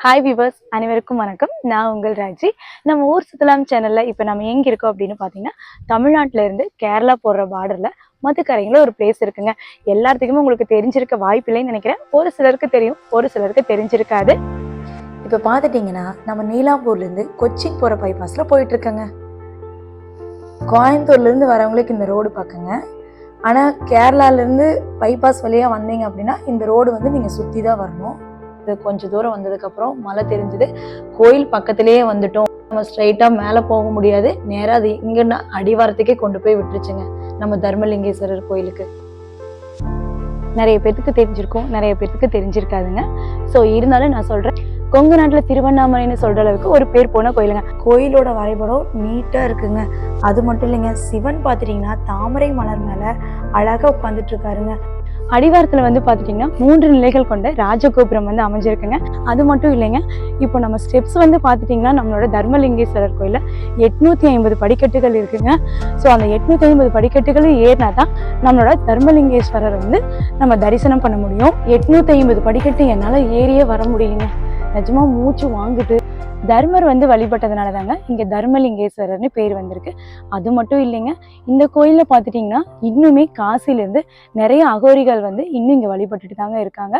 Hi viewers, அனைவருக்கும் வணக்கம். நான் உங்கள் ராஜி. நம்ம ஊர் சுத்தலாம் சேனல்ல இப்போ நம்ம எங்க இருக்கோம் அப்படின்னு பார்த்தீங்கன்னா, தமிழ்நாட்டில இருந்து கேரளா போடுற பார்டர்ல மதுக்கரைங்கள ஒரு பிளேஸ் இருக்குங்க. எல்லாத்துக்குமே உங்களுக்கு தெரிஞ்சிருக்க வாய்ப்பில்லைன்னு நினைக்கிறேன். ஒரு சிலருக்கு தெரியும், ஒரு சிலருக்கு தெரிஞ்சிருக்காது. இப்போ பார்த்துட்டிங்கன்னா நம்ம நீலாம்பூர்லேருந்து கொச்சின் போகிற பைபாஸில் போயிட்டு இருக்கேங்க. கோயம்புத்தூர்லேருந்து வரவங்களுக்கு இந்த ரோடு பார்க்குங்க. ஆனால் கேரளாலேருந்து பைபாஸ் வழியாக வந்தீங்க அப்படின்னா இந்த ரோடு வந்து நீங்கள் சுற்றி தான் வரணும். கொஞ்சம் தூரம் வந்ததுக்கப்புறம் மழை தெரிஞ்சுது, கோயில் பக்கத்திலேயே வந்துட்டோம். நம்ம ஸ்ட்ரைட்டா மேலே போக முடியாது, நேராக அது இங்கே அடிவாரத்துக்கே கொண்டு போய் விட்டுருச்சுங்க நம்ம தர்மலிங்கேஸ்வரர் கோயிலுக்கு. நிறைய பேர்த்துக்கு தெரிஞ்சிருக்கும், நிறைய பேர்த்துக்கு தெரிஞ்சிருக்காதுங்க. ஸோ இருந்தாலும் நான் சொல்றேன், கொங்கு நாட்டில் திருவண்ணாமலைன்னு சொல்ற அளவுக்கு ஒரு பேர் போன கோயிலுங்க. கோயிலோட வரைபடம் நீட்டா இருக்குங்க. அது மட்டும் இல்லைங்க, சிவன் பார்த்துட்டீங்கன்னா தாமரை மலர் மேல அழகா உட்காந்துட்டு இருக்காருங்க. அடிவாரத்தில் வந்து பார்த்துட்டிங்கன்னா 3 நிலைகள் கொண்ட ராஜகோபுரம் வந்து அமைஞ்சிருக்குங்க. அது மட்டும் இல்லைங்க, இப்போ நம்ம ஸ்டெப்ஸ் வந்து பார்த்துட்டிங்கன்னா நம்மளோட தர்மலிங்கேஸ்வரர் கோயிலில் 850 படிக்கட்டுகள் இருக்குங்க. ஸோ அந்த 850 படிக்கட்டுகளும் ஏறினா தான் நம்மளோட தர்மலிங்கேஸ்வரர் வந்து நம்ம தரிசனம் பண்ண முடியும். 850 படிக்கட்டு என்னால் ஏறியே வர முடியலைங்க. நிஜமா மூச்சு வாங்கிட்டு. தர்மர் வந்து வழிபட்டதுனால தாங்க இங்கே தர்மலிங்கேஸ்வரர்னு பேர் வந்திருக்கு. அது மட்டும் இல்லைங்க, இந்த கோயிலில் பார்த்துட்டிங்கன்னா இன்னுமே காசிலேருந்து நிறைய அகோரிகள் வந்து இன்னும் இங்கே வழிபட்டுட்டு தாங்க இருக்காங்க.